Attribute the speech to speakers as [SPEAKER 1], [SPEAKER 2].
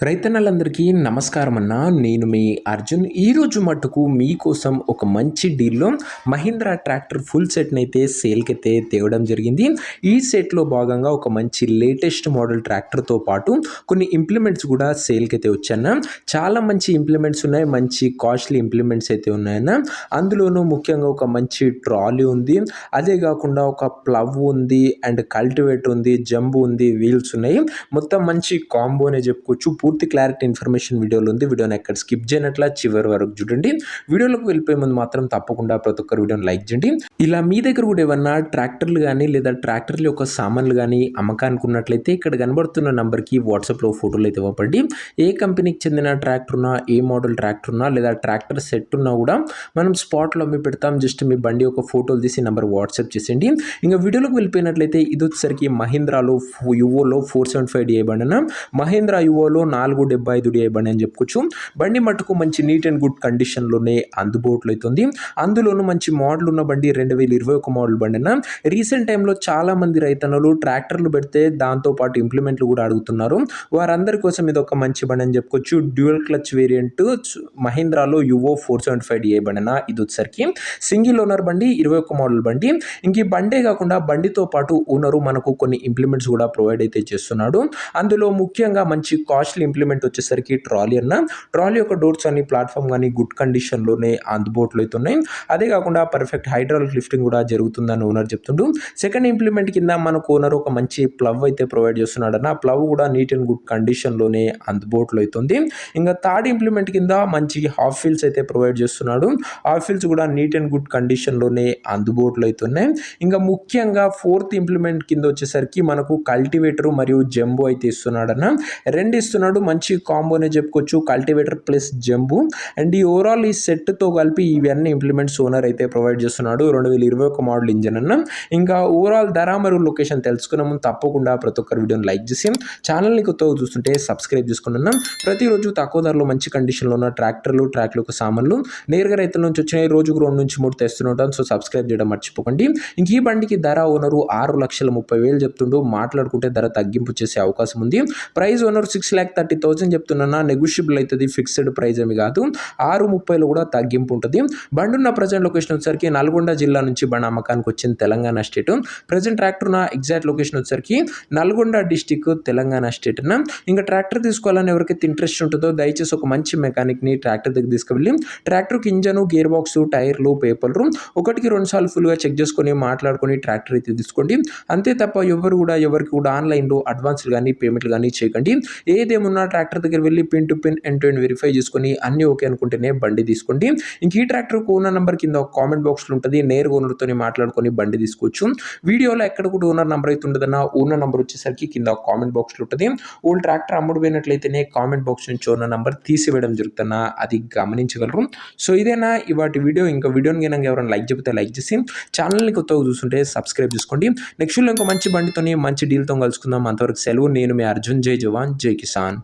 [SPEAKER 1] రైతన్నలందరికీ నమస్కారం అన్న. నేను మీ అర్జున్. ఈరోజు మట్టుకు మీకోసం ఒక మంచి డీల్లో మహీంద్రా ట్రాక్టర్ ఫుల్ సెట్ని అయితే సేల్కి అయితే తేవడం జరిగింది. ఈ సెట్లో భాగంగా ఒక మంచి లేటెస్ట్ మోడల్ ట్రాక్టర్తో పాటు కొన్ని ఇంప్లిమెంట్స్ కూడా సేల్కి అయితే వచ్చాయన్న. చాలా మంచి ఇంప్లిమెంట్స్ ఉన్నాయి, మంచి కాస్ట్లీ ఇంప్లిమెంట్స్ అయితే ఉన్నాయన్న. అందులోనూ ముఖ్యంగా ఒక మంచి ట్రాలీ ఉంది, అదే కాకుండా ఒక ప్లవ్ ఉంది, అండ్ కల్టివేటర్ ఉంది, జంబు ఉంది, వీల్స్ ఉన్నాయి. మొత్తం మంచి కాంబోనే చెప్పుకోవచ్చు. పూర్తి క్లారిటీ ఇన్ఫర్మేషన్ వీడియోలో ఉంది. వీడియోని ఎక్కడ స్కిప్ చేయనట్లా చివరి వరకు చూడండి. వీడియోలోకి వెళ్ళిపోయే ముందు మాత్రం తప్పకుండా ప్రతి ఒక్కరు వీడియోని లైక్ చేయండి. ఇలా మీ దగ్గర కూడా ఏమన్నా ట్రాక్టర్లు కానీ లేదా ట్రాక్టర్ల యొక్క సామాన్లు కానీ అమ్మకానికి ఉన్నట్లయితే ఇక్కడ కనబడుతున్న నంబర్కి వాట్సాప్లో ఫోటోలు అయితే ఇవ్వబడి ఏ కంపెనీకి చెందిన ట్రాక్టర్ ఉన్నా, ఏ మోడల్ ట్రాక్టర్ ఉన్నా లేదా ట్రాక్టర్ సెట్ ఉన్నా కూడా మనం స్పాట్లో అమ్మి పెడతాం. జస్ట్ మీ బండి యొక్క ఫోటోలు తీసి నెంబర్ వాట్సాప్ చేసేయండి. ఇంకా వీడియోలోకి వెళ్ళిపోయినట్లయితే ఇది వచ్చేసరికి మహీంద్రాలో యువోలో 475 డిఐ బండి అన్న. మహీంద్రా యువోలో 475 డిఐ బండి అని చెప్పుకోవచ్చు. బండి మట్టుకు మంచి నీట్ అండ్ గుడ్ కండిషన్లోనే అందుబాటులో అవుతుంది. అందులోనూ మంచి మోడల్ ఉన్న బండి 2021 మోడల్ బండి అన్న. రీసెంట్ టైంలో చాలా మంది రైతన్నలు ట్రాక్టర్లు పెడితే దాంతోపాటు ఇంప్లిమెంట్లు కూడా అడుగుతున్నారు. వారందరి కోసం ఇది ఒక మంచి బండి అని చెప్పుకోవచ్చు. డ్యూయల్ క్లచ్ వేరియంట్ మహీంద్రాలో యువో 475 డిఐ బండి అన్న. ఇది వచ్చేసరికి సింగిల్ ఓనర్ బండి, 21 మోడల్ బండి. ఇంక ఈ బండే కాకుండా బండితో పాటు ఓనరు మనకు కొన్ని ఇంప్లిమెంట్స్ కూడా ప్రొవైడ్ అయితే చేస్తున్నాడు. అందులో ముఖ్యంగా మంచి కాస్ట్లీ ఇంప్లిమెంట్ వచ్చేసరికి ట్రాలీ అన్న. ట్రాలీ యొక్క డోర్స్ అన్ని ప్లాట్ఫామ్ కానీ గుడ్ కండిషన్లోనే అందుబాటులో అవుతున్నాయి. అదే కాకుండా పర్ఫెక్ట్ హైడ్రాలిక్ లిఫ్టింగ్ కూడా జరుగుతుందని ఓనర్ చెప్తుండు. సెకండ్ ఇంప్లిమెంట్ కింద మనకు ఓనర్ ఒక మంచి ప్లవ్ అయితే ప్రొవైడ్ చేస్తున్నాడు అన్న. ప్లవ్ కూడా నీట్ అండ్ గుడ్ కండిషన్లోనే అందుబాటులో అవుతుంది. ఇంకా థర్డ్ ఇంప్లిమెంట్ కింద మంచి హాఫ్ వీల్స్ అయితే ప్రొవైడ్ చేస్తున్నాడు. హాఫ్ వీల్స్ కూడా నీట్ అండ్ గుడ్ కండిషన్లోనే అందుబాటులో అవుతున్నాయి. ఇంకా ముఖ్యంగా ఫోర్త్ ఇంప్లిమెంట్ కింద వచ్చేసరికి మనకు కల్టివేటర్ మరియు జంబో అయితే ఇస్తున్నాడు అన్న. రెండు ఇస్తున్నాడు. మంచి కాంబోనే చెప్పుకోవచ్చు, కల్టివేటర్ ప్లస్ జంబు. అండ్ ఈ ఓవరాల్ ఈ సెట్తో కలిపి ఇవన్నీ ఇంప్లిమెంట్స్ ఓనర్ అయితే ప్రొవైడ్ చేస్తున్నాడు. 2021 మోడల్ ఇంజన్ అన్న. ఇంకా ఓవరాల్ ధర మరియు లొకేషన్ తెలుసుకునే ముందు తప్పకుండా ప్రతి ఒక్కరు వీడియోని లైక్ చేసి ఛానల్ని కొత్తగా చూస్తుంటే సబ్స్క్రైబ్ చేసుకున్నాం. ప్రతిరోజు తక్కువ ధరలో మంచి కండిషన్లో ఉన్న ట్రాక్టర్లు, ట్రాక్లకు సామాన్లు నేరుగా రైతుల నుంచి వచ్చినాయి. రోజుకు 2 నుంచి 3 తెస్తుంటాం. సో సబ్స్క్రైబ్ చేయడం మర్చిపోకండి. ఇంక ఈ బండికి ధర ఓనరు 6,30,000 చెప్తుండు. మాట్లాడుకుంటే ధర తగ్గింపు చేసే అవకాశం ఉంది. ప్రైస్ ఓనర్ 6,30,000 చెప్తున్నా. నెగోషియబుల్ అవుతుంది, ఫిక్స్డ్ ప్రైస్ ఏమి కాదు. 6,30,000 కూడా తగ్గింపు ఉంటుంది. బండి ఉన్న ప్రజెంట్ లొకేషన్ వచ్చేసరికి నల్గొండ జిల్లా నుంచి బండి అమ్మకానికి వచ్చింది, తెలంగాణ స్టేట్. ప్రజెంట్ ట్రాక్టర్ ఉన్న ఎగ్జాక్ట్ లొకేషన్ వచ్చేసరికి నల్గొండ డిస్టిక్, తెలంగాణ స్టేట్ అన్న. ఇంకా ట్రాక్టర్ తీసుకోవాలని ఎవరికైతే ఇంట్రెస్ట్ ఉంటుందో దయచేసి ఒక మంచి మెకానిక్ని ట్రాక్టర్ దగ్గర తీసుకువెళ్ళి ట్రాక్టర్కి ఇంజను, గేర్ బాక్స్, టైర్లు, పేపర్లు 1కి 2 సార్లు ఫుల్గా చెక్ చేసుకొని మాట్లాడుకొని ట్రాక్టర్ అయితే తీసుకోండి. అంతే తప్ప ఎవరికి కూడా ఆన్లైన్లో అడ్వాన్స్లు కానీ పేమెంట్లు కానీ చేయకండి. ఏదేమున్నా ట్రాక్టర్ దగ్గర వెళ్ళి pin to pin end to end verify చేసుకొని అన్ని ఓకే అనుకుంటేనే బండి తీసుకోండి. ఇంక ఈ ట్రాక్టర్ ఓనర్ నెంబర్ కింద ఒక కామెంట్ బాక్స్లో ఉంటుంది. నేరుగా ఓనర్తో మాట్లాడుకొని బండి తీసుకోవచ్చు. వీడియోలో ఎక్కడ కూడా ఓనర్ నెంబర్ అయితే ఉండదన్న. ఓనర్ నెంబర్ వచ్చేసరికి కింద ఒక కామెంట్ బాక్స్లో ఉంటుంది. ఓల్డ్ ట్రాక్టర్ అమ్ముడు పోయినట్లయితేనే కామెంట్ బాక్స్ నుంచి ఓనర్ నెంబర్ తీసివేయడం జరుగుతున్నా, అది గమనించగలరు. సో ఇదేనా ఇవాటి వీడియో. ఇంకా వీడియోని కనుక ఎవరైనా లైక్ చెప్తే లైక్ చేసి ఛానల్ని కొత్తగా చూస్తుంటే సబ్స్క్రైబ్ చేసుకోండి. నెక్స్ట్ ఇంకో మంచి బండితో మంచి డీల్తో కలుసుకుందాం. అంతవరకు సెలవు. నేను మీ అర్జున్. జై జవాన్, జై కిసాన్.